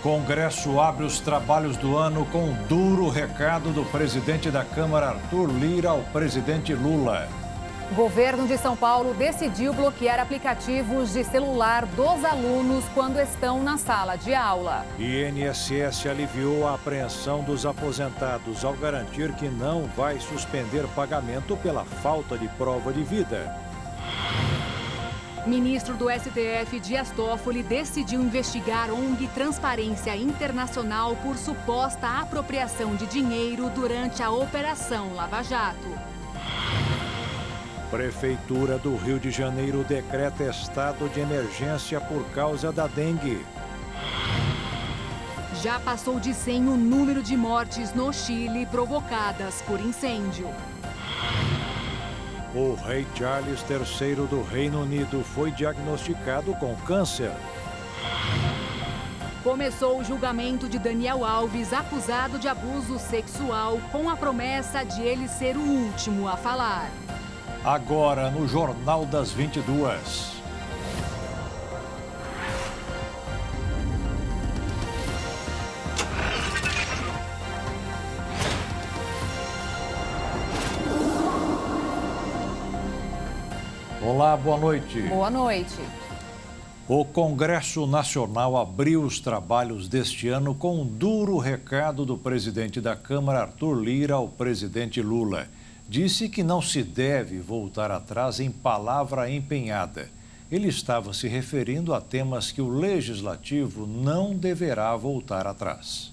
Congresso abre os trabalhos do ano com um duro recado do presidente da Câmara, Arthur Lira, ao presidente Lula. O governo de São Paulo decidiu bloquear aplicativos de celular dos alunos quando estão na sala de aula. INSS aliviou a apreensão dos aposentados ao garantir que não vai suspender pagamento pela falta de prova de vida. Ministro do STF, Dias Toffoli, decidiu investigar ONG Transparência Internacional por suposta apropriação de dinheiro durante a Operação Lava Jato. Prefeitura do Rio de Janeiro decreta estado de emergência por causa da dengue. Já passou de 100 o número de mortes no Chile provocadas por incêndio. O rei Charles III do Reino Unido foi diagnosticado com câncer. Começou o julgamento de Daniel Alves, acusado de abuso sexual, com a promessa de ele ser o último a falar. Agora no Jornal das 22. Olá, boa noite. Boa noite. O Congresso Nacional abriu os trabalhos deste ano com um duro recado do presidente da Câmara, Arthur Lira, ao presidente Lula. Disse que não se deve voltar atrás em palavra empenhada. Ele estava se referindo a temas que o Legislativo não deverá voltar atrás.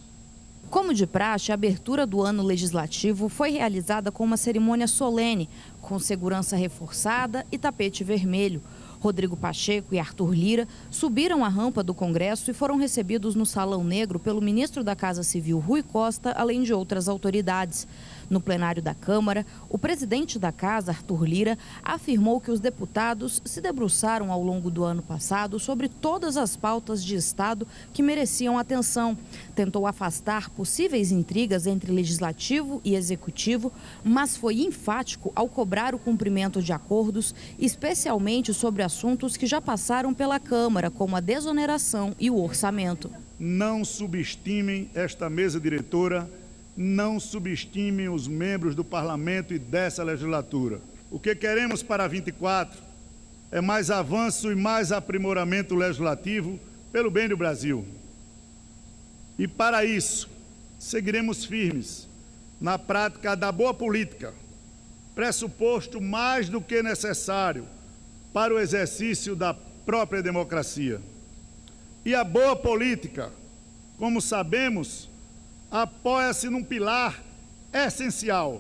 Como de praxe, a abertura do ano legislativo foi realizada com uma cerimônia solene, com segurança reforçada e tapete vermelho. Rodrigo Pacheco e Arthur Lira subiram a rampa do Congresso e foram recebidos no Salão Negro pelo ministro da Casa Civil, Rui Costa, além de outras autoridades. No plenário da Câmara, o presidente da Casa, Arthur Lira, afirmou que os deputados se debruçaram ao longo do ano passado sobre todas as pautas de Estado que mereciam atenção. Tentou afastar possíveis intrigas entre Legislativo e Executivo, mas foi enfático ao cobrar o cumprimento de acordos, especialmente sobre assuntos que já passaram pela Câmara, como a desoneração e o orçamento. Não subestimem esta mesa diretora. Não subestimem os membros do Parlamento e dessa legislatura. O que queremos para 24 é mais avanço e mais aprimoramento legislativo pelo bem do Brasil. E para isso, seguiremos firmes na prática da boa política, pressuposto mais do que necessário para o exercício da própria democracia. E a boa política, como sabemos, apoia-se num pilar essencial: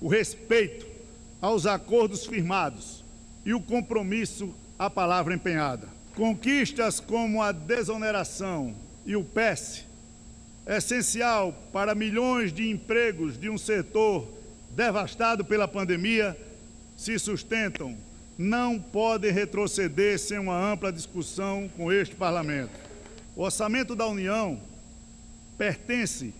o respeito aos acordos firmados e o compromisso à palavra empenhada. Conquistas como a desoneração e o PES, essencial para milhões de empregos de um setor devastado pela pandemia, se sustentam, não podem retroceder sem uma ampla discussão com este Parlamento. O orçamento da União pertence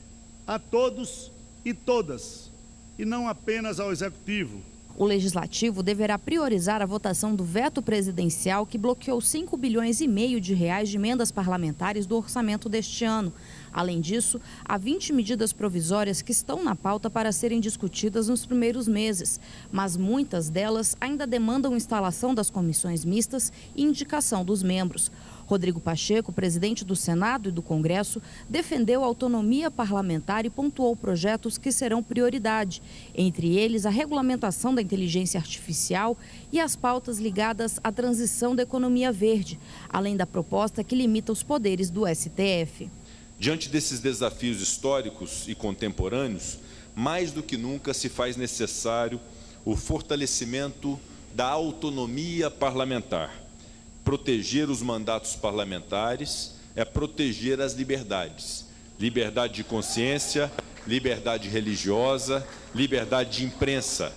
a todos e todas, e não apenas ao Executivo. O Legislativo deverá priorizar a votação do veto presidencial que bloqueou 5,5 bilhões de reais de emendas parlamentares do orçamento deste ano. Além disso, há 20 medidas provisórias que estão na pauta para serem discutidas nos primeiros meses, mas muitas delas ainda demandam instalação das comissões mistas e indicação dos membros. Rodrigo Pacheco, presidente do Senado e do Congresso, defendeu a autonomia parlamentar e pontuou projetos que serão prioridade, entre eles a regulamentação da inteligência artificial e as pautas ligadas à transição da economia verde, além da proposta que limita os poderes do STF. Diante desses desafios históricos e contemporâneos, mais do que nunca se faz necessário o fortalecimento da autonomia parlamentar. Proteger os mandatos parlamentares é proteger as liberdades. Liberdade de consciência, liberdade religiosa, liberdade de imprensa.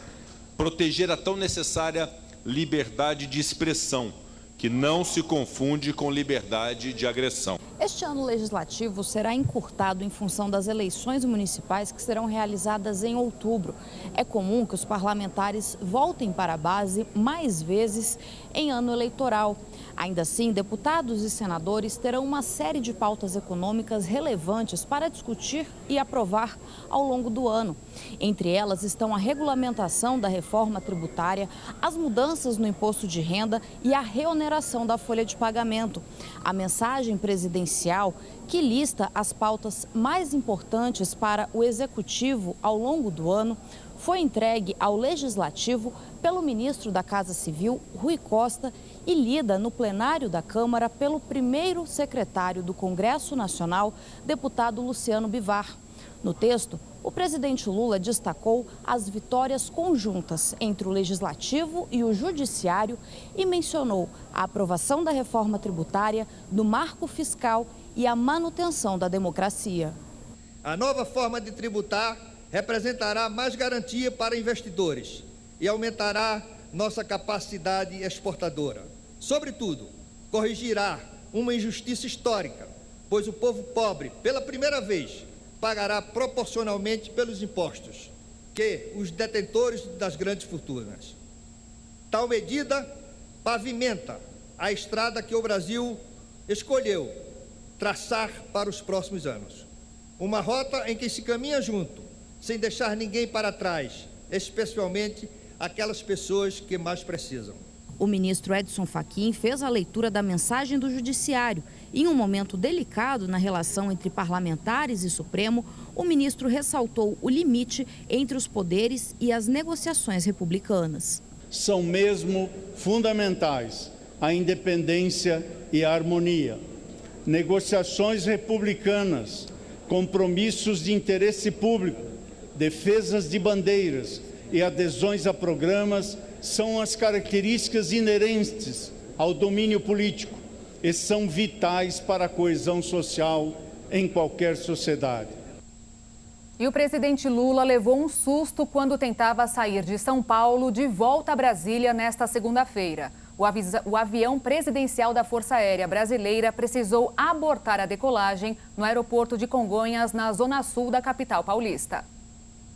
Proteger a tão necessária liberdade de expressão, que não se confunde com liberdade de agressão. Este ano legislativo será encurtado em função das eleições municipais que serão realizadas em outubro. É comum que os parlamentares voltem para a base mais vezes em ano eleitoral. Ainda assim, deputados e senadores terão uma série de pautas econômicas relevantes para discutir e aprovar ao longo do ano. Entre elas estão a regulamentação da reforma tributária, as mudanças no imposto de renda e a reoneração da folha de pagamento. A mensagem presidencial que lista as pautas mais importantes para o Executivo ao longo do ano, foi entregue ao Legislativo pelo ministro da Casa Civil, Rui Costa, e lida no plenário da Câmara pelo primeiro secretário do Congresso Nacional, deputado Luciano Bivar. No texto, o presidente Lula destacou as vitórias conjuntas entre o Legislativo e o Judiciário e mencionou a aprovação da reforma tributária, do marco fiscal e a manutenção da democracia. A nova forma de tributar representará mais garantia para investidores e aumentará nossa capacidade exportadora. Sobretudo, corrigirá uma injustiça histórica, pois o povo pobre, pela primeira vez, pagará proporcionalmente pelos impostos que os detentores das grandes fortunas. Tal medida pavimenta a estrada que o Brasil escolheu traçar para os próximos anos. Uma rota em que se caminha junto, sem deixar ninguém para trás, especialmente aquelas pessoas que mais precisam. O ministro Edson Fachin fez a leitura da mensagem do Judiciário. Em um momento delicado na relação entre parlamentares e Supremo, o ministro ressaltou o limite entre os poderes e as negociações republicanas. São mesmo fundamentais a independência e a harmonia. Negociações republicanas, compromissos de interesse público, defesas de bandeiras e adesões a programas são as características inerentes ao domínio político e são vitais para a coesão social em qualquer sociedade. E o presidente Lula levou um susto quando tentava sair de São Paulo de volta a Brasília nesta segunda-feira. O avião presidencial da Força Aérea Brasileira precisou abortar a decolagem no aeroporto de Congonhas, na zona sul da capital paulista.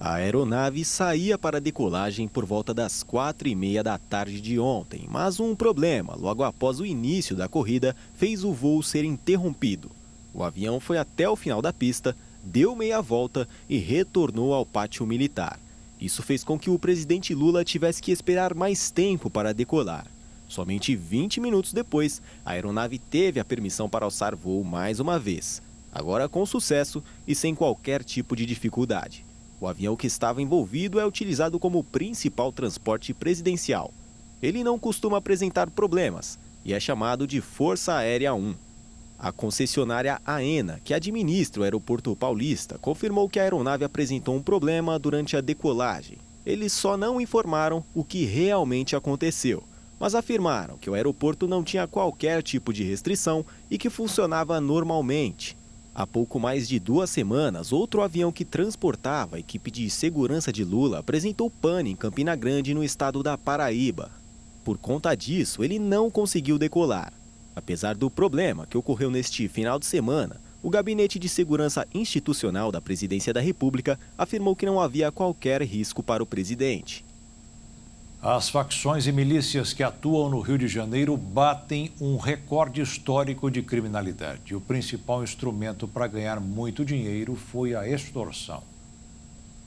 A aeronave saía para a decolagem por volta das 4h30 da tarde de ontem, mas um problema, logo após o início da corrida, fez o voo ser interrompido. O avião foi até o final da pista, deu meia volta e retornou ao pátio militar. Isso fez com que o presidente Lula tivesse que esperar mais tempo para decolar. Somente 20 minutos depois, a aeronave teve a permissão para alçar voo mais uma vez, agora com sucesso e sem qualquer tipo de dificuldade. O avião que estava envolvido é utilizado como principal transporte presidencial. Ele não costuma apresentar problemas e é chamado de Força Aérea 1. A concessionária AENA, que administra o aeroporto paulista, confirmou que a aeronave apresentou um problema durante a decolagem. Eles só não informaram o que realmente aconteceu, mas afirmaram que o aeroporto não tinha qualquer tipo de restrição e que funcionava normalmente. Há pouco mais de 2 semanas, outro avião que transportava a equipe de segurança de Lula apresentou pane em Campina Grande, no estado da Paraíba. Por conta disso, ele não conseguiu decolar. Apesar do problema que ocorreu neste final de semana, o Gabinete de Segurança Institucional da Presidência da República afirmou que não havia qualquer risco para o presidente. As facções e milícias que atuam no Rio de Janeiro batem um recorde histórico de criminalidade. O principal instrumento para ganhar muito dinheiro foi a extorsão.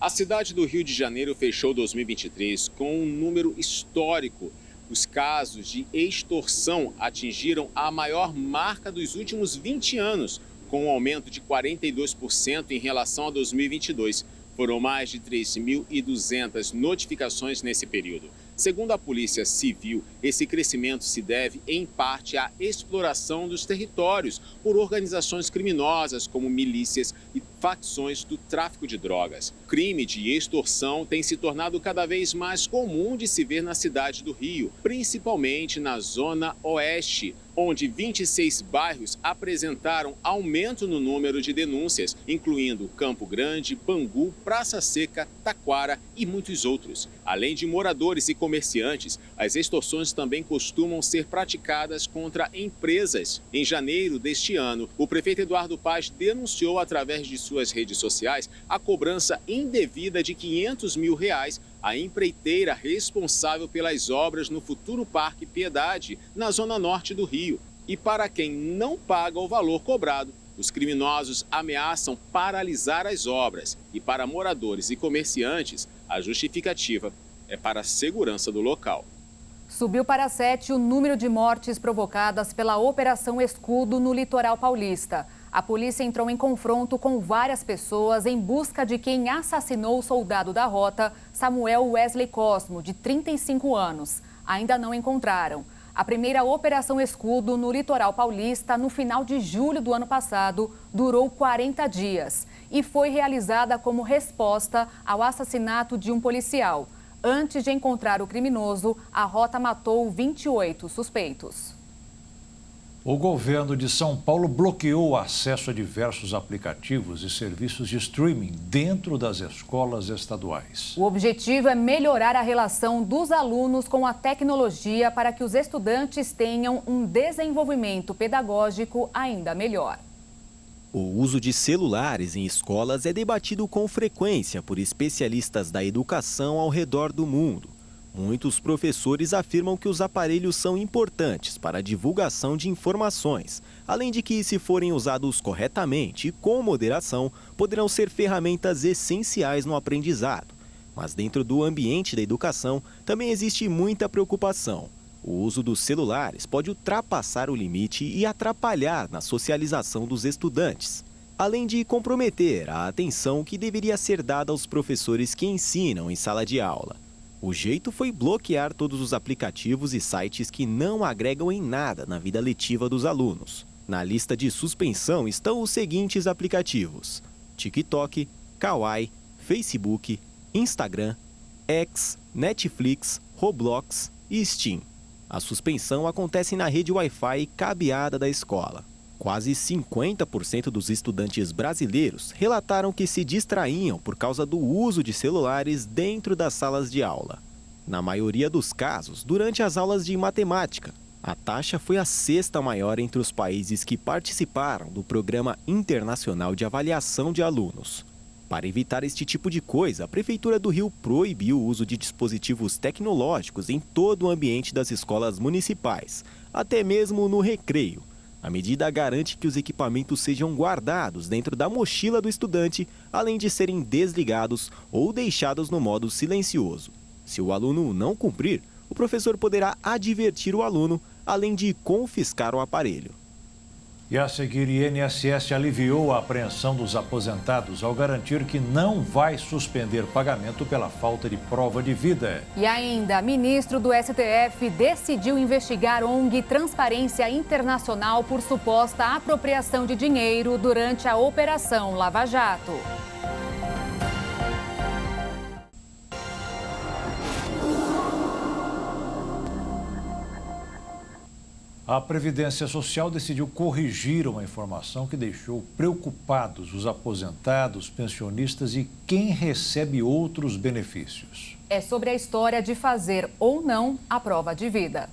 A cidade do Rio de Janeiro fechou 2023 com um número histórico. Os casos de extorsão atingiram a maior marca dos últimos 20 anos, com um aumento de 42% em relação a 2022. Foram mais de 3.200 notificações nesse período. Segundo a Polícia Civil, esse crescimento se deve, em parte, à exploração dos territórios por organizações criminosas como milícias e facções do tráfico de drogas. O crime de extorsão tem se tornado cada vez mais comum de se ver na cidade do Rio, principalmente na zona oeste, onde 26 bairros apresentaram aumento no número de denúncias, incluindo Campo Grande, Bangu, Praça Seca, Taquara e muitos outros. Além de moradores e comerciantes, as extorsões também costumam ser praticadas contra empresas. Em janeiro deste ano, o prefeito Eduardo Paz denunciou através de suas redes sociais a cobrança indevida de R$500 mil à empreiteira responsável pelas obras no futuro Parque Piedade, na zona norte do Rio. E para quem não paga o valor cobrado, os criminosos ameaçam paralisar as obras. E para moradores e comerciantes, a justificativa é para a segurança do local. Subiu para 7 o número de mortes provocadas pela Operação Escudo no litoral paulista. A polícia entrou em confronto com várias pessoas em busca de quem assassinou o soldado da rota, Samuel Wesley Cosmo, de 35 anos. Ainda não encontraram. A primeira Operação Escudo no litoral paulista, no final de julho do ano passado, durou 40 dias e foi realizada como resposta ao assassinato de um policial. Antes de encontrar o criminoso, a rota matou 28 suspeitos. O governo de São Paulo bloqueou o acesso a diversos aplicativos e serviços de streaming dentro das escolas estaduais. O objetivo é melhorar a relação dos alunos com a tecnologia para que os estudantes tenham um desenvolvimento pedagógico ainda melhor. O uso de celulares em escolas é debatido com frequência por especialistas da educação ao redor do mundo. Muitos professores afirmam que os aparelhos são importantes para a divulgação de informações, além de que, se forem usados corretamente e com moderação, poderão ser ferramentas essenciais no aprendizado. Mas dentro do ambiente da educação também existe muita preocupação. O uso dos celulares pode ultrapassar o limite e atrapalhar na socialização dos estudantes, além de comprometer a atenção que deveria ser dada aos professores que ensinam em sala de aula. O jeito foi bloquear todos os aplicativos e sites que não agregam em nada na vida letiva dos alunos. Na lista de suspensão estão os seguintes aplicativos: TikTok, Kawaii, Facebook, Instagram, X, Netflix, Roblox e Steam. A suspensão acontece na rede Wi-Fi cabeada da escola. Quase 50% dos estudantes brasileiros relataram que se distraíam por causa do uso de celulares dentro das salas de aula. Na maioria dos casos, durante as aulas de matemática. A taxa foi a 6ª maior entre os países que participaram do Programa Internacional de Avaliação de Alunos. Para evitar este tipo de coisa, a Prefeitura do Rio proibiu o uso de dispositivos tecnológicos em todo o ambiente das escolas municipais, até mesmo no recreio. A medida garante que os equipamentos sejam guardados dentro da mochila do estudante, além de serem desligados ou deixados no modo silencioso. Se o aluno não cumprir, o professor poderá advertir o aluno, além de confiscar o aparelho. E a seguir, INSS aliviou a apreensão dos aposentados ao garantir que não vai suspender pagamento pela falta de prova de vida. E ainda, ministro do STF decidiu investigar ONG Transparência Internacional por suposta apropriação de dinheiro durante a Operação Lava Jato. A Previdência Social decidiu corrigir uma informação que deixou preocupados os aposentados, pensionistas e quem recebe outros benefícios. É sobre a história de fazer ou não a prova de vida.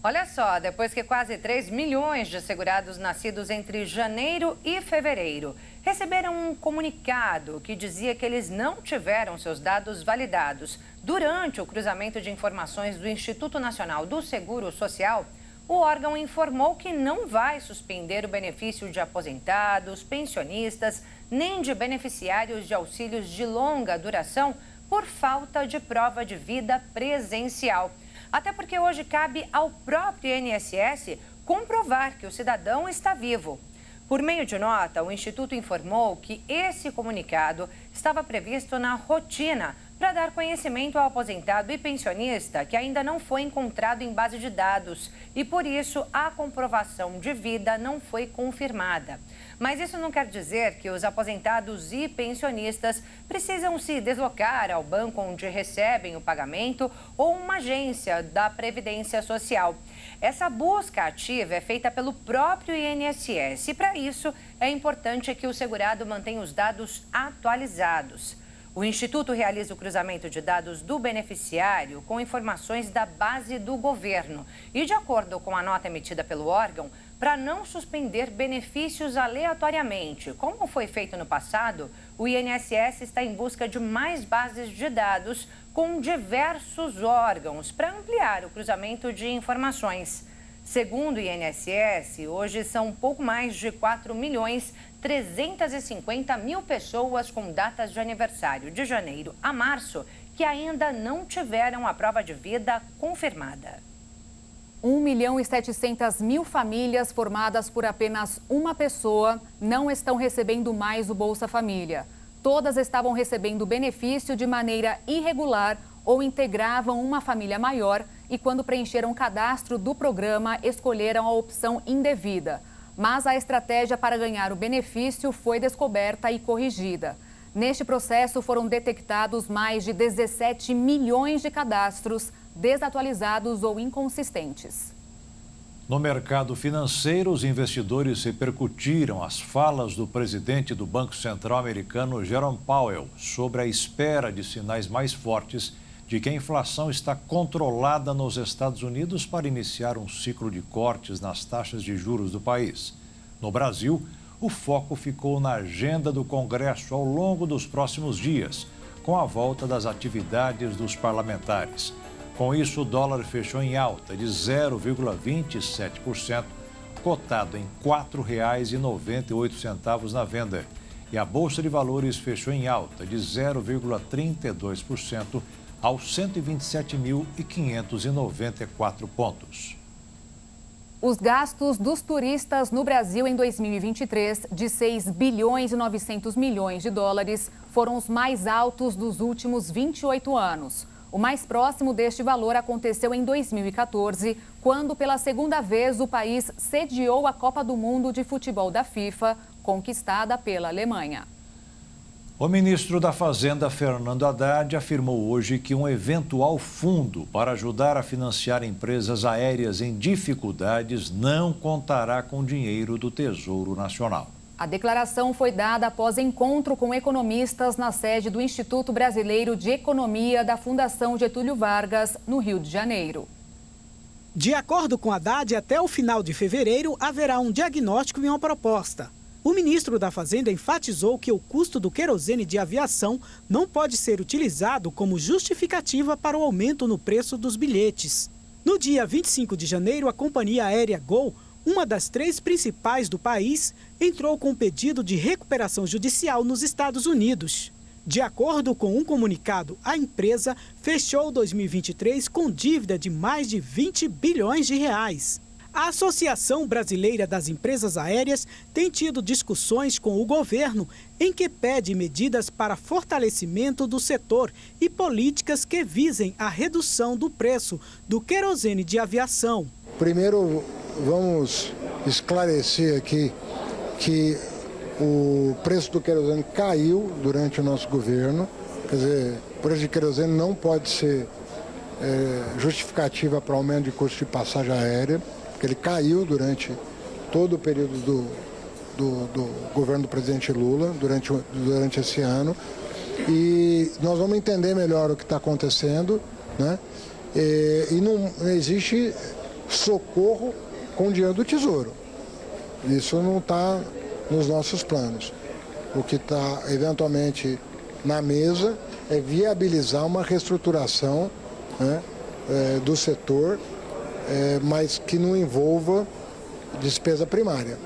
Olha só, depois que quase 3 milhões de segurados nascidos entre janeiro e fevereiro receberam um comunicado que dizia que eles não tiveram seus dados validados durante o cruzamento de informações do Instituto Nacional do Seguro Social, o órgão informou que não vai suspender o benefício de aposentados, pensionistas, nem de beneficiários de auxílios de longa duração por falta de prova de vida presencial. Até porque hoje cabe ao próprio INSS comprovar que o cidadão está vivo. Por meio de nota, o Instituto informou que esse comunicado estava previsto na rotina para dar conhecimento ao aposentado e pensionista que ainda não foi encontrado em base de dados e, por isso, a comprovação de vida não foi confirmada. Mas isso não quer dizer que os aposentados e pensionistas precisam se deslocar ao banco onde recebem o pagamento ou uma agência da Previdência Social. Essa busca ativa é feita pelo próprio INSS e, para isso, é importante que o segurado mantenha os dados atualizados. O Instituto realiza o cruzamento de dados do beneficiário com informações da base do governo e, de acordo com a nota emitida pelo órgão, para não suspender benefícios aleatoriamente, como foi feito no passado, o INSS está em busca de mais bases de dados com diversos órgãos para ampliar o cruzamento de informações. Segundo o INSS, hoje são pouco mais de 4.350.000 pessoas com datas de aniversário de janeiro a março que ainda não tiveram a prova de vida confirmada. 1.700.000 famílias formadas por apenas uma pessoa não estão recebendo mais o Bolsa Família. Todas estavam recebendo o benefício de maneira irregular ou integravam uma família maior e, quando preencheram o cadastro do programa, escolheram a opção indevida. Mas a estratégia para ganhar o benefício foi descoberta e corrigida. Neste processo, foram detectados mais de 17 milhões de cadastros desatualizados ou inconsistentes. No mercado financeiro, os investidores repercutiram as falas do presidente do Banco Central americano, Jerome Powell, sobre a espera de sinais mais fortes de que a inflação está controlada nos Estados Unidos para iniciar um ciclo de cortes nas taxas de juros do país. No Brasil, o foco ficou na agenda do Congresso ao longo dos próximos dias, com a volta das atividades dos parlamentares. Com isso, o dólar fechou em alta de 0,27%, cotado em R$ 4,98 na venda. E a Bolsa de Valores fechou em alta de 0,32%, aos 127.594 pontos. Os gastos dos turistas no Brasil em 2023, de 6 bilhões e 900 milhões de dólares, foram os mais altos dos últimos 28 anos. O mais próximo deste valor aconteceu em 2014, quando pela segunda vez o país sediou a Copa do Mundo de Futebol da FIFA, conquistada pela Alemanha. O ministro da Fazenda, Fernando Haddad, afirmou hoje que um eventual fundo para ajudar a financiar empresas aéreas em dificuldades não contará com dinheiro do Tesouro Nacional. A declaração foi dada após encontro com economistas na sede do Instituto Brasileiro de Economia da Fundação Getúlio Vargas, no Rio de Janeiro. De acordo com Haddad, até o final de fevereiro haverá um diagnóstico e uma proposta. O ministro da Fazenda enfatizou que o custo do querosene de aviação não pode ser utilizado como justificativa para o aumento no preço dos bilhetes. No dia 25 de janeiro, a companhia aérea Gol, uma das 3 principais do país, entrou com um pedido de recuperação judicial nos Estados Unidos. De acordo com um comunicado, a empresa fechou 2023 com dívida de mais de 20 bilhões de reais. A Associação Brasileira das Empresas Aéreas tem tido discussões com o governo em que pede medidas para fortalecimento do setor e políticas que visem a redução do preço do querosene de aviação. Primeiro, vamos esclarecer aqui que o preço do querosene caiu durante o nosso governo. Quer dizer, o preço de querosene não pode ser justificativa para aumento de custo de passagem aérea. Ele caiu durante todo o período do governo do presidente Lula, durante esse ano. E nós vamos entender melhor o que está acontecendo, né? E não existe socorro com dinheiro do Tesouro. Isso não está nos nossos planos. O que está eventualmente na mesa é viabilizar uma reestruturação, né, do setor, mas que não envolva despesa primária.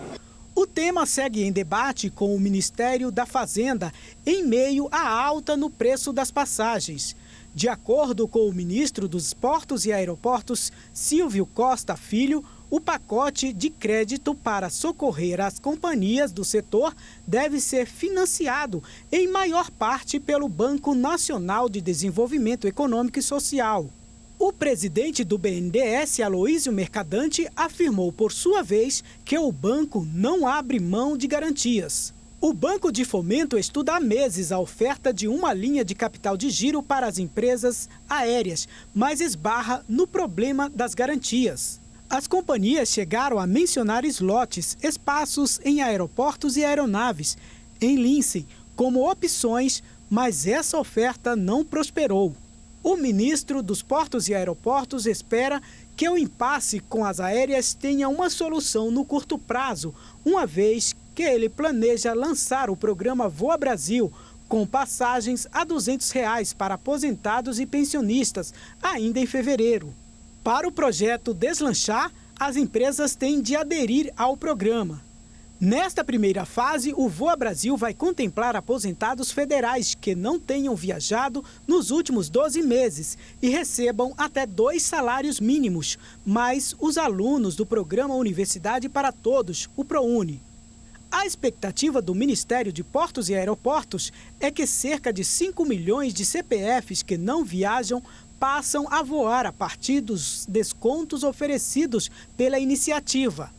O tema segue em debate com o Ministério da Fazenda em meio à alta no preço das passagens. De acordo com o ministro dos Portos e Aeroportos, Silvio Costa Filho, O pacote de crédito para socorrer as companhias do setor deve ser financiado em maior parte pelo Banco Nacional de Desenvolvimento Econômico e Social. O presidente do BNDES, Aloísio Mercadante, afirmou por sua vez que o banco não abre mão de garantias. O Banco de Fomento estuda há meses a oferta de uma linha de capital de giro para as empresas aéreas, mas esbarra no problema das garantias. As companhias chegaram a mencionar slots, espaços em aeroportos e aeronaves, em lince, como opções, mas essa oferta não prosperou. O ministro dos Portos e Aeroportos espera que o impasse com as aéreas tenha uma solução no curto prazo, uma vez que ele planeja lançar o programa Voa Brasil, com passagens a R$ 200 para aposentados e pensionistas, ainda em fevereiro. Para o projeto deslanchar, as empresas têm de aderir ao programa. Nesta primeira fase, o Voa Brasil vai contemplar aposentados federais que não tenham viajado nos últimos 12 meses e recebam até 2 salários mínimos, mais os alunos do programa Universidade para Todos, o ProUni. A expectativa do Ministério de Portos e Aeroportos é que cerca de 5 milhões de CPFs que não viajam passam a voar a partir dos descontos oferecidos pela iniciativa.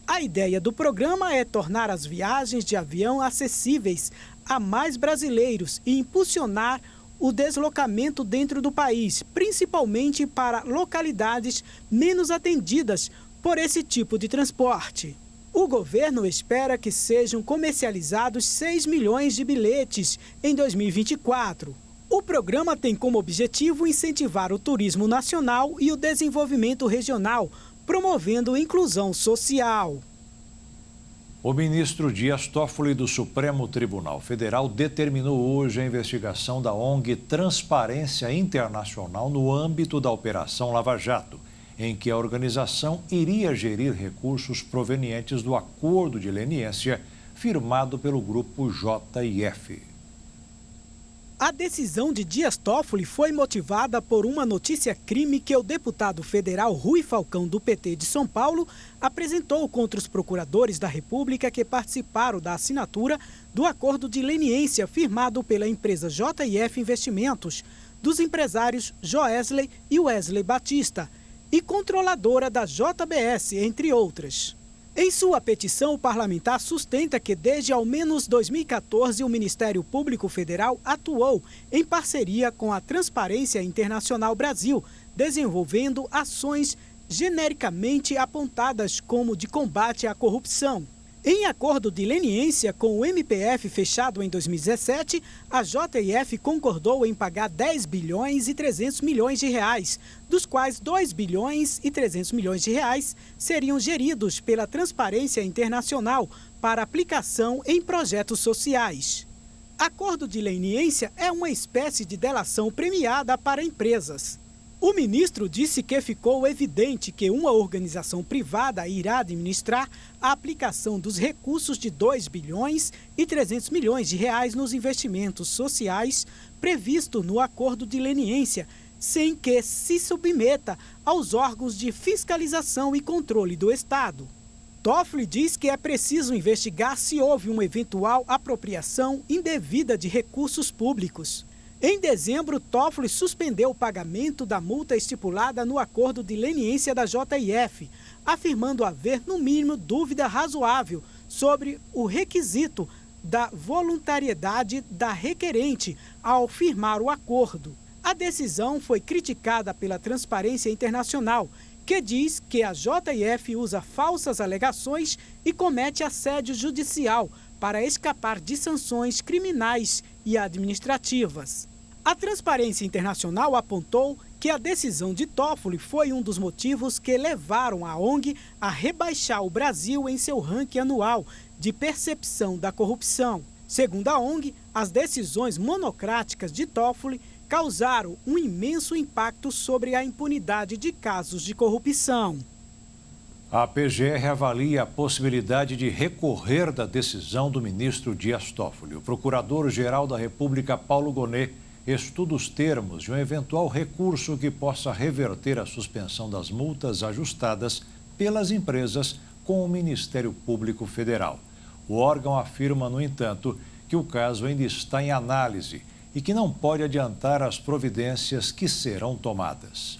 A ideia do programa é tornar as viagens de avião acessíveis a mais brasileiros e impulsionar o deslocamento dentro do país, principalmente para localidades menos atendidas por esse tipo de transporte. O governo espera que sejam comercializados 6 milhões de bilhetes em 2024. O programa tem como objetivo incentivar o turismo nacional e o desenvolvimento regional, promovendo inclusão social. O ministro Dias Toffoli do Supremo Tribunal Federal determinou hoje a investigação da ONG Transparência Internacional no âmbito da Operação Lava Jato, em que a organização iria gerir recursos provenientes do acordo de leniência firmado pelo grupo JF. A decisão de Dias Toffoli foi motivada por uma notícia-crime que o deputado federal Rui Falcão, do PT de São Paulo, apresentou contra os procuradores da República que participaram da assinatura do acordo de leniência firmado pela empresa JF Investimentos, dos empresários Joesley e Wesley Batista, e controladora da JBS, entre outras. Em sua petição, o parlamentar sustenta que desde ao menos 2014 o Ministério Público Federal atuou em parceria com a Transparência Internacional Brasil, desenvolvendo ações genericamente apontadas como de combate à corrupção. Em acordo de leniência com o MPF fechado em 2017, a JF concordou em pagar 10 bilhões e 300 milhões de reais, dos quais 2 bilhões e 300 milhões de reais seriam geridos pela Transparência Internacional para aplicação em projetos sociais. Acordo de leniência é uma espécie de delação premiada para empresas. O ministro disse que ficou evidente que uma organização privada irá administrar a aplicação dos recursos de 2 bilhões e 300 milhões de reais nos investimentos sociais previsto no acordo de leniência, sem que se submeta aos órgãos de fiscalização e controle do Estado. Toffoli diz que é preciso investigar se houve uma eventual apropriação indevida de recursos públicos. Em dezembro, Toffoli suspendeu o pagamento da multa estipulada no acordo de leniência da JF, afirmando haver, no mínimo, dúvida razoável sobre o requisito da voluntariedade da requerente ao firmar o acordo. A decisão foi criticada pela Transparência Internacional, que diz que a JF usa falsas alegações e comete assédio judicial para escapar de sanções criminais e administrativas. A Transparência Internacional apontou que a decisão de Toffoli foi um dos motivos que levaram a ONG a rebaixar o Brasil em seu ranking anual de percepção da corrupção. Segundo a ONG, as decisões monocráticas de Toffoli causaram um imenso impacto sobre a impunidade de casos de corrupção. A PGR avalia a possibilidade de recorrer da decisão do ministro Dias Toffoli. O Procurador-Geral da República, Paulo Gonet, estuda os termos de um eventual recurso que possa reverter a suspensão das multas ajustadas pelas empresas com o Ministério Público Federal. O órgão afirma, no entanto, que o caso ainda está em análise e que não pode adiantar as providências que serão tomadas.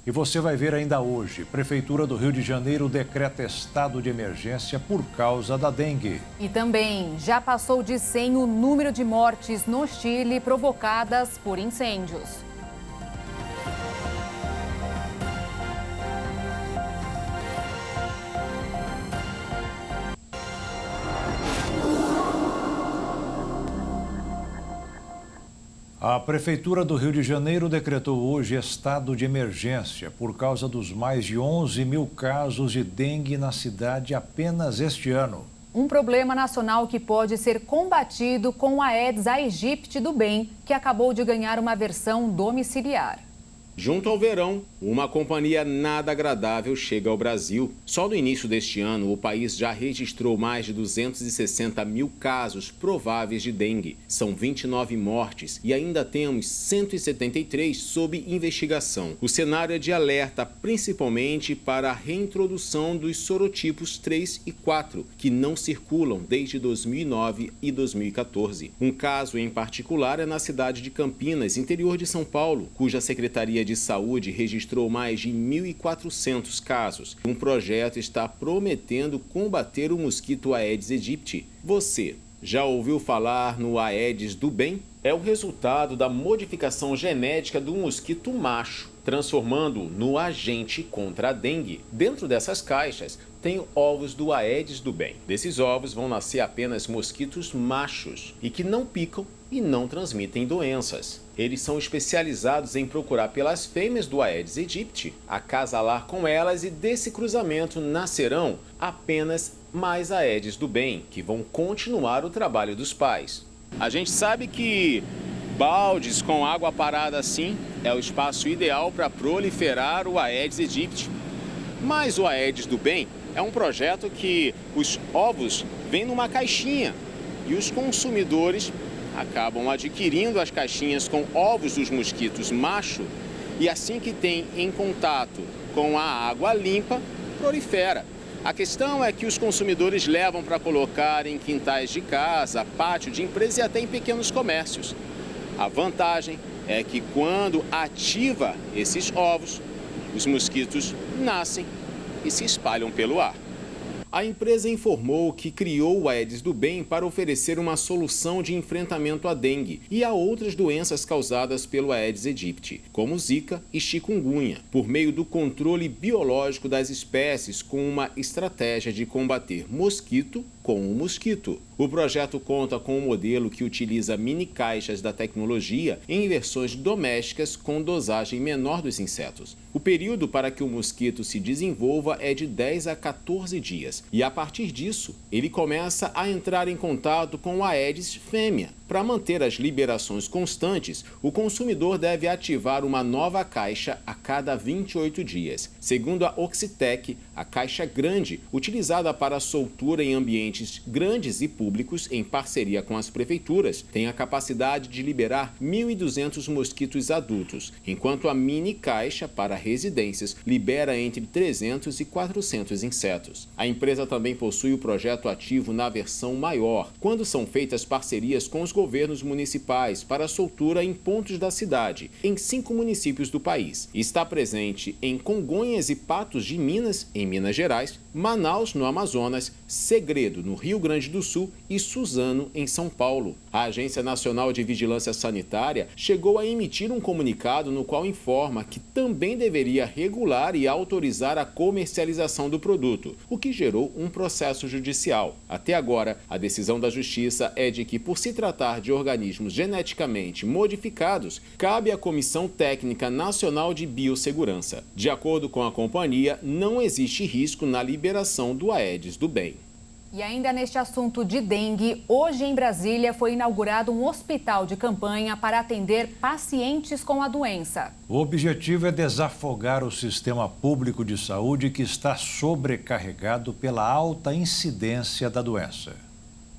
E você vai ver ainda hoje, Prefeitura do Rio de Janeiro decreta estado de emergência por causa da dengue. E também já passou de 100 o número de mortes no Chile provocadas por incêndios. A Prefeitura do Rio de Janeiro decretou hoje estado de emergência por causa dos mais de 11 mil casos de dengue na cidade apenas este ano. Um problema nacional que pode ser combatido com a Aedes aegypti do bem, que acabou de ganhar uma versão domiciliar. Junto ao verão, uma companhia nada agradável chega ao Brasil. Só no início deste ano, o país já registrou mais de 260 mil casos prováveis de dengue. São 29 mortes e ainda temos 173 sob investigação. O cenário é de alerta, principalmente para a reintrodução dos sorotipos 3 e 4, que não circulam desde 2009 e 2014. Um caso em particular é na cidade de Campinas, interior de São Paulo, cuja Secretaria de Saúde registrou mais de 1.400 casos. Um projeto está prometendo combater o mosquito Aedes aegypti. Você já ouviu falar no Aedes do bem? É o resultado da modificação genética do mosquito macho, transformando-o no agente contra a dengue. Dentro dessas caixas tem ovos do Aedes do bem. Desses ovos vão nascer apenas mosquitos machos e que não picam e não transmitem doenças. Eles são especializados em procurar pelas fêmeas do Aedes aegypti, acasalar com elas e desse cruzamento nascerão apenas mais Aedes do bem, que vão continuar o trabalho dos pais. A gente sabe que baldes com água parada assim é o espaço ideal para proliferar o Aedes aegypti. Mas o Aedes do bem é um projeto que os ovos vêm numa caixinha e os consumidores acabam adquirindo as caixinhas com ovos dos mosquitos macho e assim que tem em contato com a água limpa, prolifera. A questão é que os consumidores levam para colocar em quintais de casa, pátio de empresa e até em pequenos comércios. A vantagem é que quando ativa esses ovos, os mosquitos nascem e se espalham pelo ar. A empresa informou que criou o Aedes do bem para oferecer uma solução de enfrentamento à dengue e a outras doenças causadas pelo Aedes aegypti, como Zika e chikungunya, por meio do controle biológico das espécies com uma estratégia de combater mosquito com o mosquito. O projeto conta com um modelo que utiliza mini caixas da tecnologia em versões domésticas com dosagem menor dos insetos. O período para que o mosquito se desenvolva é de 10 a 14 dias e a partir disso ele começa a entrar em contato com a Aedes fêmea. Para manter as liberações constantes, o consumidor deve ativar uma nova caixa a cada 28 dias. Segundo a Oxitec, a caixa grande, utilizada para soltura em ambientes grandes e públicos em parceria com as prefeituras, tem a capacidade de liberar 1.200 mosquitos adultos, enquanto a mini caixa para residências libera entre 300 e 400 insetos. A empresa também possui o projeto ativo na versão maior, quando são feitas parcerias com os governos municipais para soltura em pontos da cidade, em 5 municípios do país. Está presente em Congonhas e Patos de Minas, em Minas Gerais, Manaus, no Amazonas, Segredo, no Rio Grande do Sul e Suzano, em São Paulo. A Agência Nacional de Vigilância Sanitária chegou a emitir um comunicado no qual informa que também deveria regular e autorizar a comercialização do produto, o que gerou um processo judicial. Até agora, a decisão da Justiça é de que, por se tratar de organismos geneticamente modificados, cabe à Comissão Técnica Nacional de Biossegurança. De acordo com a companhia, não existe risco na liberação do Aedes do bem. E ainda neste assunto de dengue, hoje em Brasília foi inaugurado um hospital de campanha para atender pacientes com a doença. O objetivo é desafogar o sistema público de saúde que está sobrecarregado pela alta incidência da doença.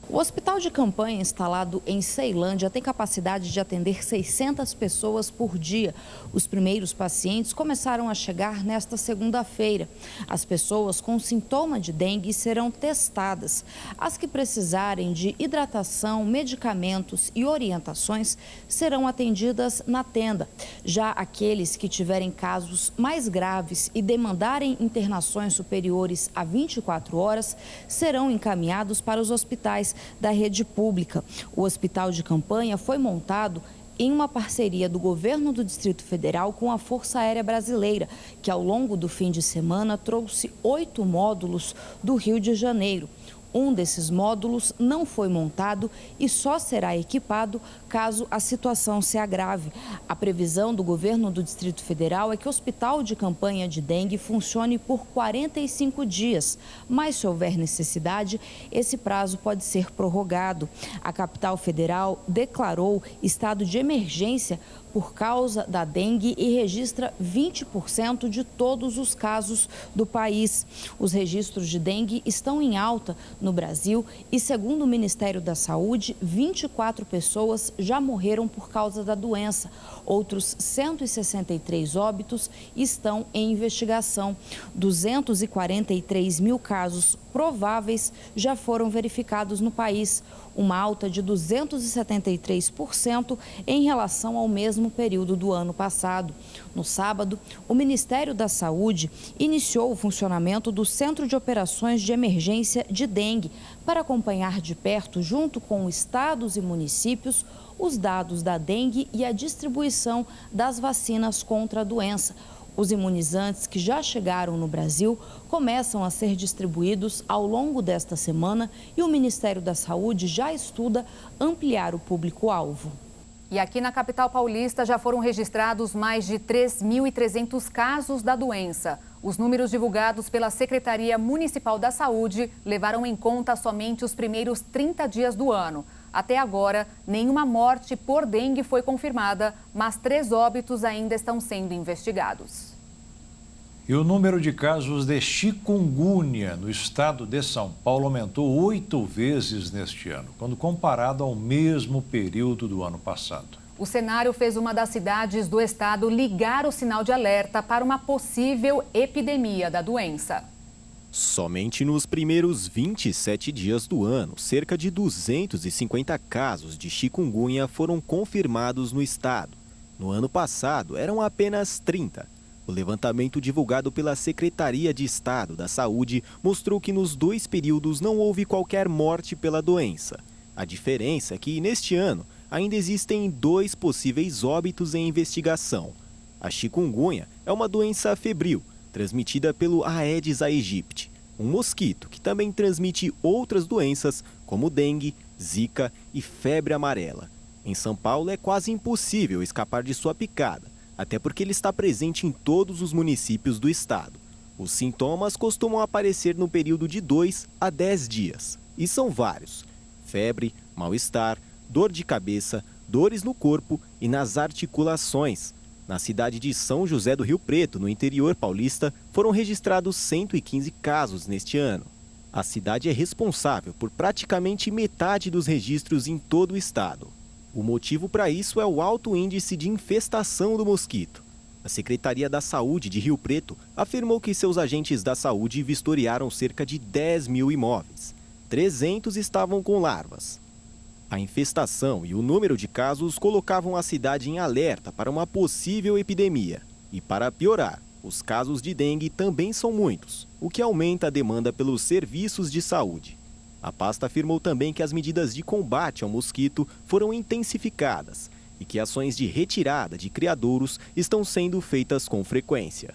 O hospital de campanha instalado em Ceilândia tem capacidade de atender 600 pessoas por dia. Os primeiros pacientes começaram a chegar nesta segunda-feira. As pessoas com sintoma de dengue serão testadas. As que precisarem de hidratação, medicamentos e orientações serão atendidas na tenda. Já aqueles que tiverem casos mais graves e demandarem internações superiores a 24 horas serão encaminhados para os hospitais da rede pública. O hospital de campanha foi montado em uma parceria do governo do Distrito Federal com a Força Aérea Brasileira, que ao longo do fim de semana trouxe 8 módulos do Rio de Janeiro. Um desses módulos não foi montado e só será equipado caso a situação se agrave. A previsão do governo do Distrito Federal é que o hospital de campanha de dengue funcione por 45 dias, mas se houver necessidade, esse prazo pode ser prorrogado. A capital federal declarou estado de emergência por causa da dengue e registra 20% de todos os casos do país. Os registros de dengue estão em alta no Brasil e, segundo o Ministério da Saúde, 24 pessoas já morreram por causa da doença. Outros 163 óbitos estão em investigação. 243 mil casos prováveis já foram verificados no país, uma alta de 273% em relação ao mesmo período do ano passado. No sábado, o Ministério da Saúde iniciou o funcionamento do Centro de Operações de Emergência de Dengue para acompanhar de perto, junto com estados e municípios, os dados da dengue e a distribuição das vacinas contra a doença. Os imunizantes que já chegaram no Brasil começam a ser distribuídos ao longo desta semana e o Ministério da Saúde já estuda ampliar o público-alvo. E aqui na capital paulista já foram registrados mais de 3.300 casos da doença. Os números divulgados pela Secretaria Municipal da Saúde levaram em conta somente os primeiros 30 dias do ano. Até agora, nenhuma morte por dengue foi confirmada, mas 3 óbitos ainda estão sendo investigados. E o número de casos de chikungunya no estado de São Paulo aumentou 8 vezes neste ano, quando comparado ao mesmo período do ano passado. O cenário fez uma das cidades do estado ligar o sinal de alerta para uma possível epidemia da doença. Somente nos primeiros 27 dias do ano, cerca de 250 casos de chikungunya foram confirmados no estado. No ano passado, eram apenas 30. O levantamento divulgado pela Secretaria de Estado da Saúde mostrou que nos 2 períodos não houve qualquer morte pela doença. A diferença é que, neste ano, ainda existem 2 possíveis óbitos em investigação. A chikungunya é uma doença febril, transmitida pelo Aedes aegypti, um mosquito que também transmite outras doenças como dengue, zika e febre amarela. Em São Paulo é quase impossível escapar de sua picada, até porque ele está presente em todos os municípios do estado. Os sintomas costumam aparecer no período de 2 a 10 dias, e são vários: febre, mal-estar, dor de cabeça, dores no corpo e nas articulações. Na cidade de São José do Rio Preto, no interior paulista, foram registrados 115 casos neste ano. A cidade é responsável por praticamente metade dos registros em todo o estado. O motivo para isso é o alto índice de infestação do mosquito. A Secretaria da Saúde de Rio Preto afirmou que seus agentes da saúde vistoriaram cerca de 10 mil imóveis. 300 estavam com larvas. A infestação e o número de casos colocavam a cidade em alerta para uma possível epidemia. E para piorar, os casos de dengue também são muitos, o que aumenta a demanda pelos serviços de saúde. A pasta afirmou também que as medidas de combate ao mosquito foram intensificadas e que ações de retirada de criadouros estão sendo feitas com frequência.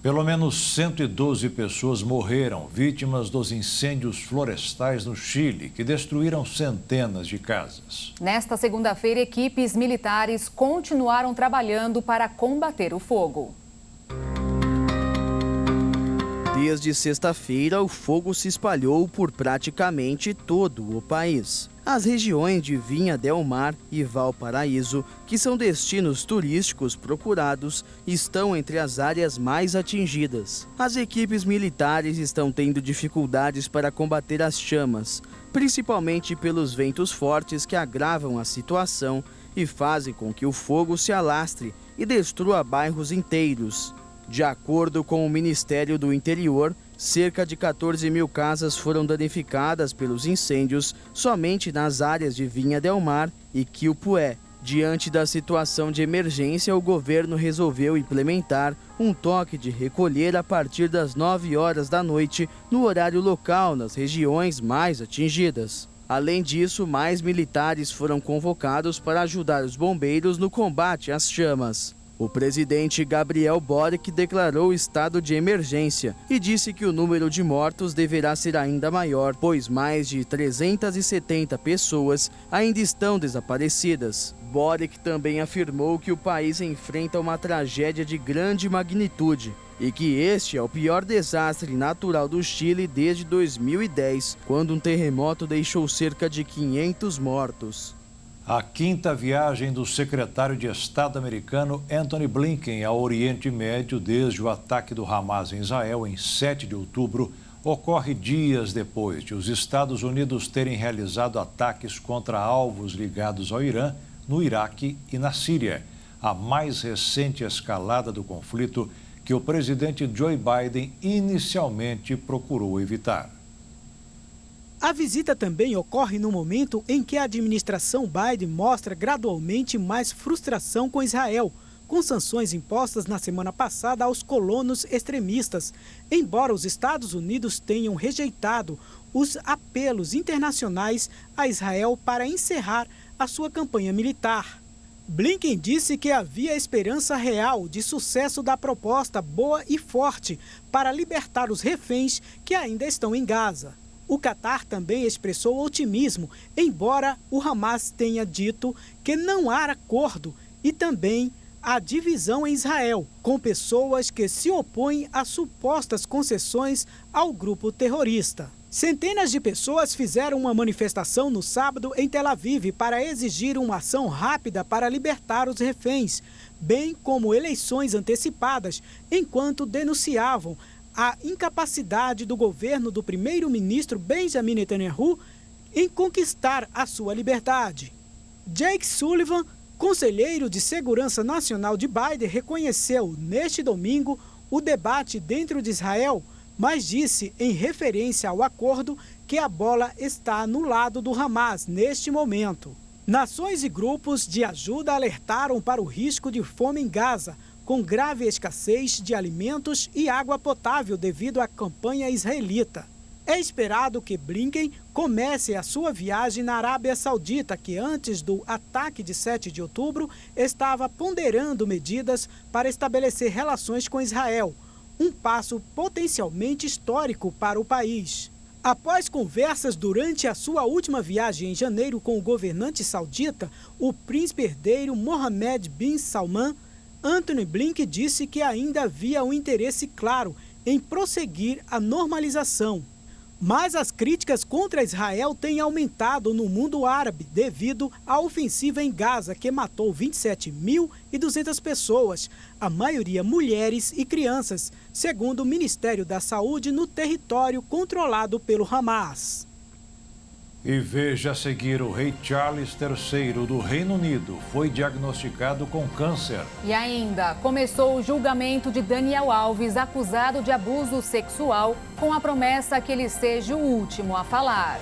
Pelo menos 112 pessoas morreram vítimas dos incêndios florestais no Chile, que destruíram centenas de casas. Nesta segunda-feira, equipes militares continuaram trabalhando para combater o fogo. Desde sexta-feira, o fogo se espalhou por praticamente todo o país. As regiões de Vinha del Mar e Valparaíso, que são destinos turísticos procurados, estão entre as áreas mais atingidas. As equipes militares estão tendo dificuldades para combater as chamas, principalmente pelos ventos fortes que agravam a situação e fazem com que o fogo se alastre e destrua bairros inteiros. De acordo com o Ministério do Interior, cerca de 14 mil casas foram danificadas pelos incêndios somente nas áreas de Vinha del Mar e Quilpué. Diante da situação de emergência, o governo resolveu implementar um toque de recolher a partir das 9 horas da noite no horário local nas regiões mais atingidas. Além disso, mais militares foram convocados para ajudar os bombeiros no combate às chamas. O presidente Gabriel Boric declarou estado de emergência e disse que o número de mortos deverá ser ainda maior, pois mais de 370 pessoas ainda estão desaparecidas. Boric também afirmou que o país enfrenta uma tragédia de grande magnitude e que este é o pior desastre natural do Chile desde 2010, quando um terremoto deixou cerca de 500 mortos. A quinta viagem do secretário de Estado americano Antony Blinken ao Oriente Médio desde o ataque do Hamas em Israel em 7 de outubro ocorre dias depois de os Estados Unidos terem realizado ataques contra alvos ligados ao Irã, no Iraque e na Síria, a mais recente escalada do conflito que o presidente Joe Biden inicialmente procurou evitar. A visita também ocorre no momento em que a administração Biden mostra gradualmente mais frustração com Israel, com sanções impostas na semana passada aos colonos extremistas, embora os Estados Unidos tenham rejeitado os apelos internacionais a Israel para encerrar a sua campanha militar. Blinken disse que havia esperança real de sucesso da proposta boa e forte para libertar os reféns que ainda estão em Gaza. O Catar também expressou otimismo, embora o Hamas tenha dito que não há acordo e também há divisão em Israel, com pessoas que se opõem a supostas concessões ao grupo terrorista. Centenas de pessoas fizeram uma manifestação no sábado em Tel Aviv para exigir uma ação rápida para libertar os reféns, bem como eleições antecipadas, enquanto denunciavam a incapacidade do governo do primeiro-ministro Benjamin Netanyahu em conquistar a sua liberdade. Jake Sullivan, conselheiro de Segurança Nacional de Biden, reconheceu neste domingo o debate dentro de Israel, mas disse, em referência ao acordo, que a bola está no lado do Hamas neste momento. Nações e grupos de ajuda alertaram para o risco de fome em Gaza, com grave escassez de alimentos e água potável devido à campanha israelita. É esperado que Blinken comece a sua viagem na Arábia Saudita, que antes do ataque de 7 de outubro estava ponderando medidas para estabelecer relações com Israel, um passo potencialmente histórico para o país. Após conversas durante a sua última viagem em janeiro com o governante saudita, o príncipe herdeiro Mohammed bin Salman, Antony Blinken disse que ainda havia um interesse claro em prosseguir a normalização. Mas as críticas contra Israel têm aumentado no mundo árabe devido à ofensiva em Gaza, que matou 27.200 pessoas, a maioria mulheres e crianças, segundo o Ministério da Saúde no território controlado pelo Hamas. E veja a seguir, o rei Charles III do Reino Unido foi diagnosticado com câncer. E ainda começou o julgamento de Daniel Alves, acusado de abuso sexual, com a promessa que ele seja o último a falar.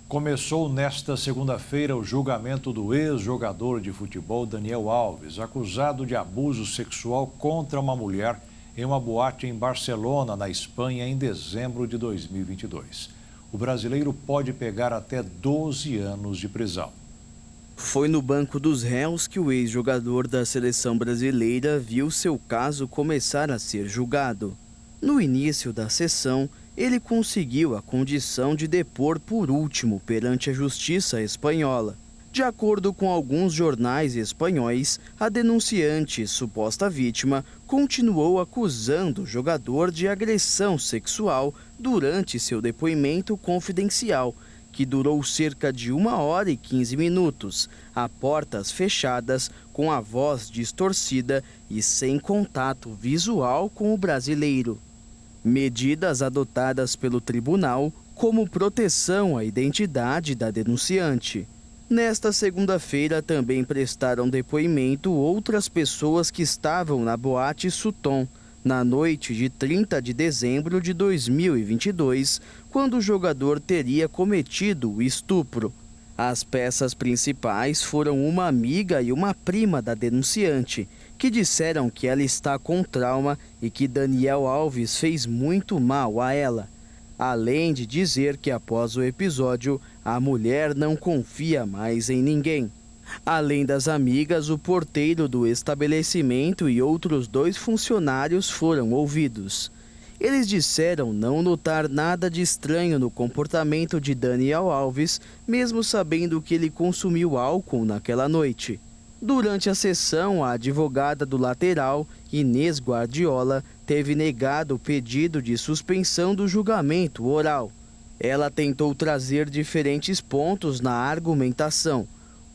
Começou nesta segunda-feira o julgamento do ex-jogador de futebol Daniel Alves, acusado de abuso sexual contra uma mulher em uma boate em Barcelona, na Espanha, em dezembro de 2022. O brasileiro pode pegar até 12 anos de prisão. Foi no banco dos réus que o ex-jogador da seleção brasileira viu seu caso começar a ser julgado. No início da sessão, ele conseguiu a condição de depor por último perante a justiça espanhola. De acordo com alguns jornais espanhóis, a denunciante, suposta vítima, continuou acusando o jogador de agressão sexual durante seu depoimento confidencial, que durou cerca de 1 hora e 15 minutos, a portas fechadas, com a voz distorcida e sem contato visual com o brasileiro. Medidas adotadas pelo tribunal como proteção à identidade da denunciante. Nesta segunda-feira também prestaram depoimento outras pessoas que estavam na boate Sutton, na noite de 30 de dezembro de 2022, quando o jogador teria cometido o estupro. As peças principais foram uma amiga e uma prima da denunciante, que disseram que ela está com trauma e que Daniel Alves fez muito mal a ela. Além de dizer que após o episódio, a mulher não confia mais em ninguém. Além das amigas, o porteiro do estabelecimento e outros 2 funcionários foram ouvidos. Eles disseram não notar nada de estranho no comportamento de Daniel Alves, mesmo sabendo que ele consumiu álcool naquela noite. Durante a sessão, a advogada do lateral, Inês Guardiola, teve negado o pedido de suspensão do julgamento oral. Ela tentou trazer diferentes pontos na argumentação,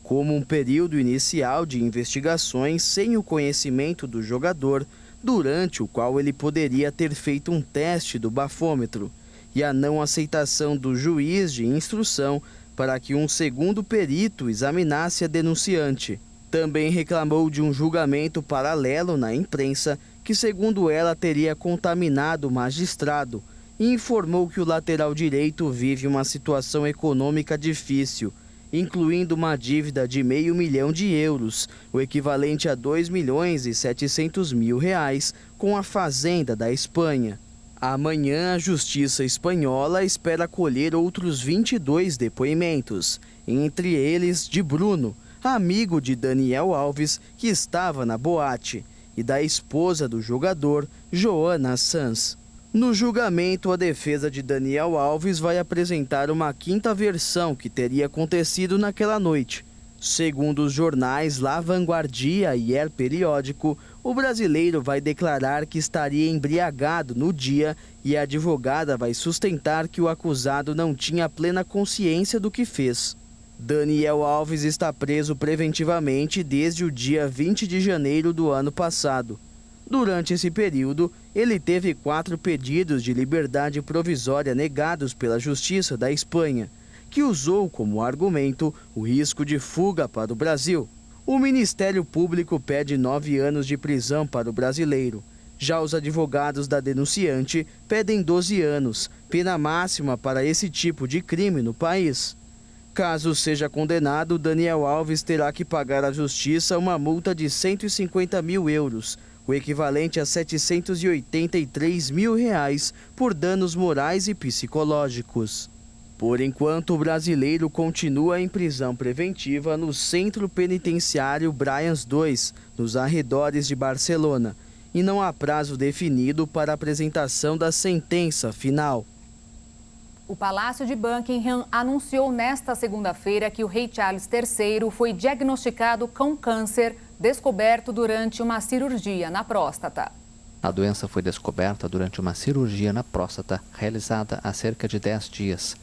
como um período inicial de investigações sem o conhecimento do jogador, durante o qual ele poderia ter feito um teste do bafômetro, e a não aceitação do juiz de instrução para que um segundo perito examinasse a denunciante. Também reclamou de um julgamento paralelo na imprensa que, segundo ela, teria contaminado o magistrado, e informou que o lateral direito vive uma situação econômica difícil, incluindo uma dívida de €500 mil, o equivalente a R$2.700.000, com a Fazenda da Espanha. Amanhã, a Justiça Espanhola espera colher outros 22 depoimentos, entre eles de Bruno, amigo de Daniel Alves, que estava na boate, e da esposa do jogador, Joana Sanz. No julgamento, a defesa de Daniel Alves vai apresentar uma 5ª versão que teria acontecido naquela noite. Segundo os jornais La Vanguardia e El Periódico, o brasileiro vai declarar que estaria embriagado no dia e a advogada vai sustentar que o acusado não tinha plena consciência do que fez. Daniel Alves está preso preventivamente desde o dia 20 de janeiro do ano passado. Durante esse período, ele teve 4 pedidos de liberdade provisória negados pela Justiça da Espanha, que usou como argumento o risco de fuga para o Brasil. O Ministério Público pede 9 anos de prisão para o brasileiro. Já os advogados da denunciante pedem 12 anos, pena máxima para esse tipo de crime no país. Caso seja condenado, Daniel Alves terá que pagar à Justiça uma multa de €150 mil, o equivalente a R$783 mil por danos morais e psicológicos. Por enquanto, o brasileiro continua em prisão preventiva no Centro Penitenciário Brians II, nos arredores de Barcelona, e não há prazo definido para a apresentação da sentença final. O Palácio de Buckingham anunciou nesta segunda-feira que o rei Charles III foi diagnosticado com câncer descoberto durante uma cirurgia na próstata. A doença foi descoberta durante uma cirurgia na próstata realizada há cerca de 10 dias.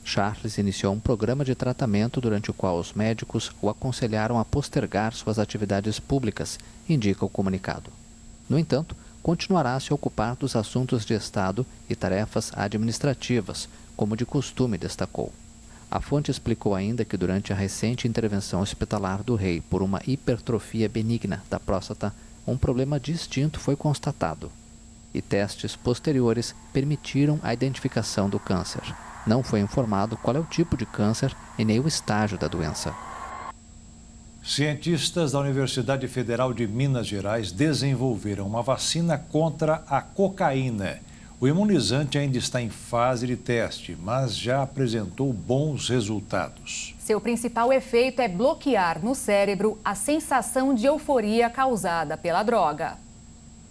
Charles iniciou um programa de tratamento durante o qual os médicos o aconselharam a postergar suas atividades públicas, indica o comunicado. No entanto, continuará a se ocupar dos assuntos de Estado e tarefas administrativas, como de costume destacou. A fonte explicou ainda que durante a recente intervenção hospitalar do rei por uma hipertrofia benigna da próstata, um problema distinto foi constatado e testes posteriores permitiram a identificação do câncer. Não foi informado qual é o tipo de câncer e nem o estágio da doença. Cientistas da Universidade Federal de Minas Gerais desenvolveram uma vacina contra a cocaína. O imunizante ainda está em fase de teste, mas já apresentou bons resultados. Seu principal efeito é bloquear no cérebro a sensação de euforia causada pela droga.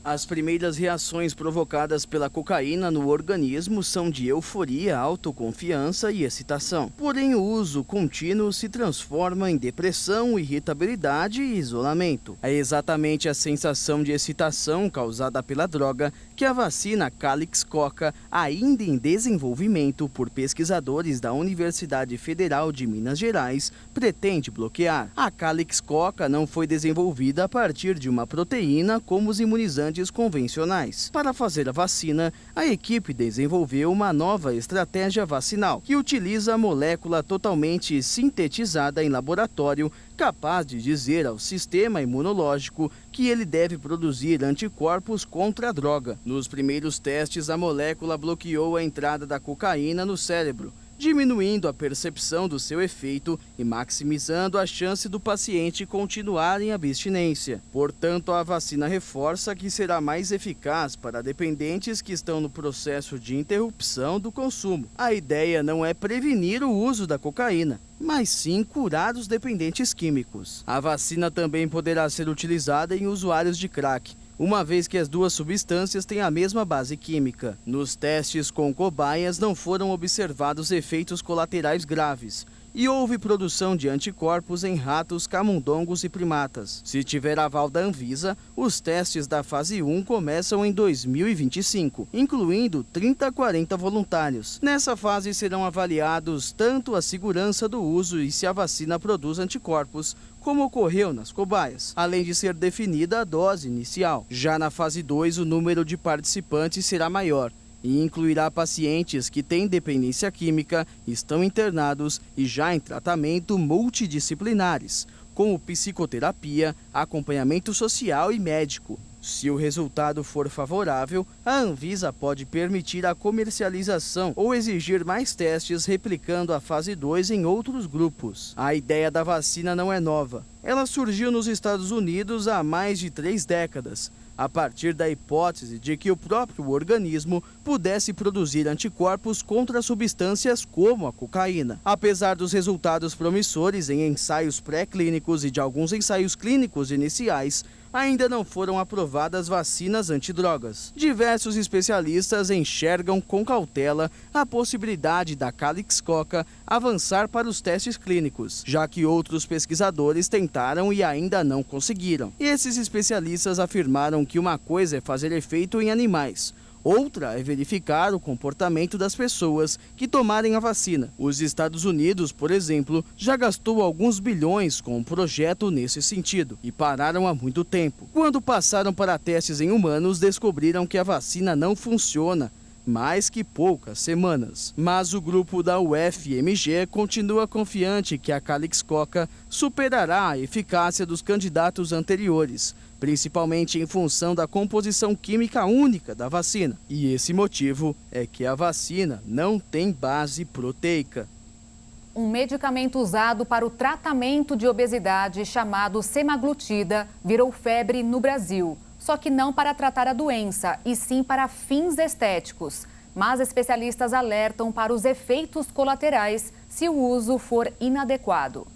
As primeiras reações provocadas pela cocaína no organismo são de euforia, autoconfiança e excitação. Porém, o uso contínuo se transforma em depressão, irritabilidade e isolamento. É exatamente a sensação de excitação causada pela droga que a vacina Calix Coca, ainda em desenvolvimento por pesquisadores da Universidade Federal de Minas Gerais, pretende bloquear. A Calix Coca não foi desenvolvida a partir de uma proteína como os imunizantes convencionais. Para fazer a vacina, a equipe desenvolveu uma nova estratégia vacinal, que utiliza a molécula totalmente sintetizada em laboratório, capaz de dizer ao sistema imunológico que ele deve produzir anticorpos contra a droga. Nos primeiros testes, a molécula bloqueou a entrada da cocaína no cérebro, diminuindo a percepção do seu efeito e maximizando a chance do paciente continuar em abstinência. Portanto, a vacina reforça que será mais eficaz para dependentes que estão no processo de interrupção do consumo. A ideia não é prevenir o uso da cocaína, mas sim curar os dependentes químicos. A vacina também poderá ser utilizada em usuários de crack, uma vez que as duas substâncias têm a mesma base química. Nos testes com cobaias não foram observados efeitos colaterais graves e houve produção de anticorpos em ratos, camundongos e primatas. Se tiver aval da Anvisa, os testes da fase 1 começam em 2025, incluindo 30 a 40 voluntários. Nessa fase serão avaliados tanto a segurança do uso e se a vacina produz anticorpos, como ocorreu nas cobaias, além de ser definida a dose inicial. Já na fase 2, o número de participantes será maior e incluirá pacientes que têm dependência química, estão internados e já em tratamento multidisciplinares, como psicoterapia, acompanhamento social e médico. Se o resultado for favorável, a Anvisa pode permitir a comercialização ou exigir mais testes replicando a fase 2 em outros grupos. A ideia da vacina não é nova. Ela surgiu nos Estados Unidos há mais de 3 décadas, a partir da hipótese de que o próprio organismo pudesse produzir anticorpos contra substâncias como a cocaína. Apesar dos resultados promissores em ensaios pré-clínicos e de alguns ensaios clínicos iniciais, ainda não foram aprovadas vacinas antidrogas. Diversos especialistas enxergam com cautela a possibilidade da Calix Coca avançar para os testes clínicos, já que outros pesquisadores tentaram e ainda não conseguiram. Esses especialistas afirmaram que uma coisa é fazer efeito em animais, outra é verificar o comportamento das pessoas que tomarem a vacina. Os Estados Unidos, por exemplo, já gastou alguns bilhões com um projeto nesse sentido e pararam há muito tempo. Quando passaram para testes em humanos, descobriram que a vacina não funciona mais que poucas semanas. Mas o grupo da UFMG continua confiante que a Calix Coca superará a eficácia dos candidatos anteriores, principalmente em função da composição química única da vacina. E esse motivo é que a vacina não tem base proteica. Um medicamento usado para o tratamento de obesidade chamado semaglutida virou febre no Brasil. Só que não para tratar a doença, e sim para fins estéticos. Mas especialistas alertam para os efeitos colaterais se o uso for inadequado.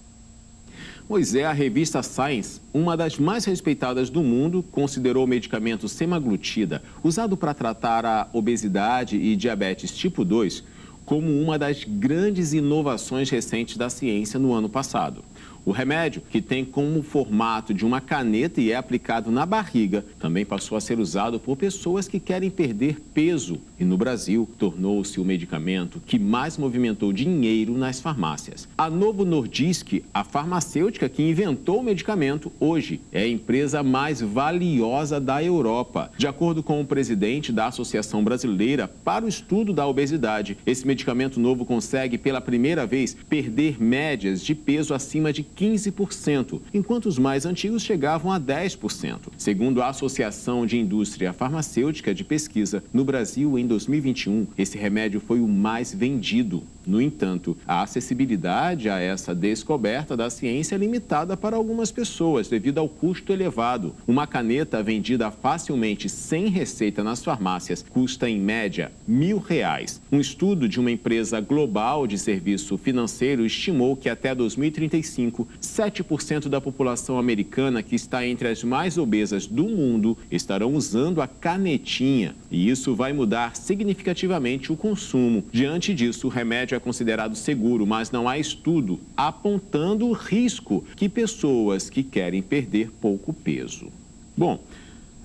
Pois é, a revista Science, uma das mais respeitadas do mundo, considerou o medicamento semaglutida, usado para tratar a obesidade e diabetes tipo 2, como uma das grandes inovações recentes da ciência no ano passado. O remédio, que tem como formato de uma caneta e é aplicado na barriga, também passou a ser usado por pessoas que querem perder peso. E no Brasil, tornou-se o medicamento que mais movimentou dinheiro nas farmácias. A Novo Nordisk, a farmacêutica que inventou o medicamento, hoje é a empresa mais valiosa da Europa. De acordo com o presidente da Associação Brasileira para o Estudo da Obesidade, esse medicamento novo consegue, pela primeira vez, perder médias de peso acima de 15%, enquanto os mais antigos chegavam a 10%. Segundo a Associação de Indústria Farmacêutica de Pesquisa, no Brasil, em 2021, esse remédio foi o mais vendido. No entanto, a acessibilidade a essa descoberta da ciência é limitada para algumas pessoas devido ao custo elevado. Uma caneta vendida facilmente sem receita nas farmácias custa, em média, R$1.000. Um estudo de uma empresa global de serviço financeiro estimou que até 2035 5, 7% da população americana, que está entre as mais obesas do mundo, estarão usando a canetinha. E isso vai mudar significativamente o consumo. Diante disso, o remédio é considerado seguro, mas não há estudo apontando o risco que pessoas que querem perder pouco peso. Bom,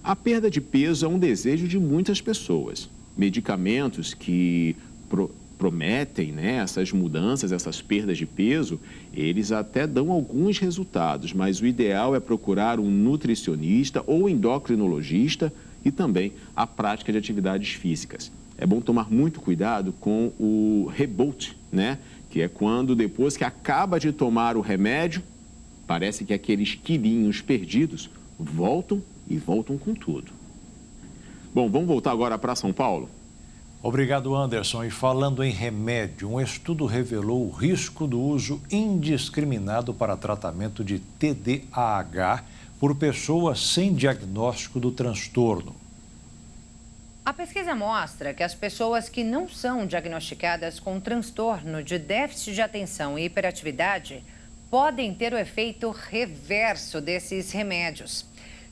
a perda de peso é um desejo de muitas pessoas. Medicamentos que prometem, né, essas mudanças, essas perdas de peso, eles até dão alguns resultados, mas o ideal é procurar um nutricionista ou endocrinologista e também a prática de atividades físicas. É bom tomar muito cuidado com o rebote, né, que é quando depois que acaba de tomar o remédio, parece que aqueles quilinhos perdidos voltam e voltam com tudo. Bom, vamos voltar agora para São Paulo? Obrigado, Anderson. E falando em remédio, um estudo revelou o risco do uso indiscriminado para tratamento de TDAH por pessoas sem diagnóstico do transtorno. A pesquisa mostra que as pessoas que não são diagnosticadas com transtorno de déficit de atenção e hiperatividade podem ter o efeito reverso desses remédios.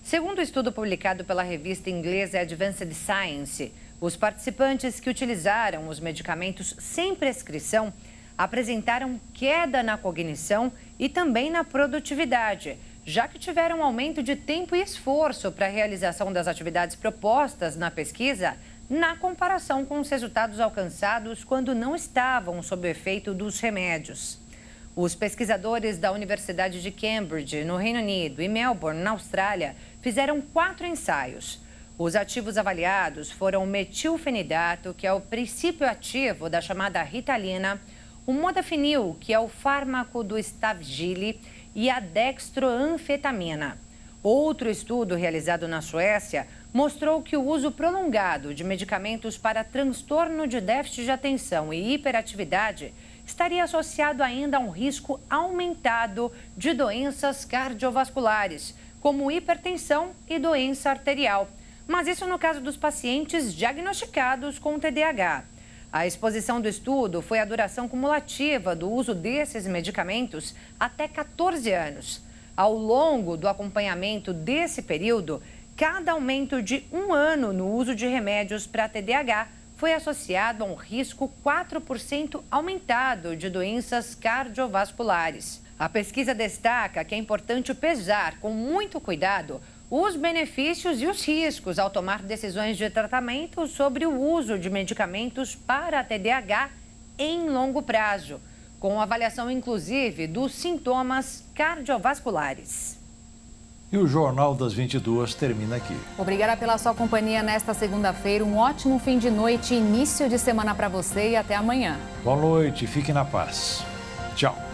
Segundo o estudo publicado pela revista inglesa Advanced Science, os participantes que utilizaram os medicamentos sem prescrição apresentaram queda na cognição e também na produtividade, já que tiveram aumento de tempo e esforço para a realização das atividades propostas na pesquisa, na comparação com os resultados alcançados quando não estavam sob o efeito dos remédios. Os pesquisadores da Universidade de Cambridge, no Reino Unido, e Melbourne, na Austrália, fizeram 4 ensaios. Os ativos avaliados foram o metilfenidato, que é o princípio ativo da chamada Ritalina, o modafinil, que é o fármaco do Stavigile, e a dextroanfetamina. Outro estudo realizado na Suécia mostrou que o uso prolongado de medicamentos para transtorno de déficit de atenção e hiperatividade estaria associado ainda a um risco aumentado de doenças cardiovasculares, como hipertensão e doença arterial. Mas isso no caso dos pacientes diagnosticados com TDAH. A exposição do estudo foi a duração cumulativa do uso desses medicamentos até 14 anos. Ao longo do acompanhamento desse período, cada aumento de 1 ano no uso de remédios para TDAH foi associado a um risco 4% aumentado de doenças cardiovasculares. A pesquisa destaca que é importante pesar com muito cuidado os benefícios e os riscos ao tomar decisões de tratamento sobre o uso de medicamentos para a TDAH em longo prazo, com avaliação inclusive dos sintomas cardiovasculares. E o Jornal das 22 termina aqui. Obrigada pela sua companhia nesta segunda-feira. Um ótimo fim de noite, início de semana para você e até amanhã. Boa noite, fique na paz. Tchau.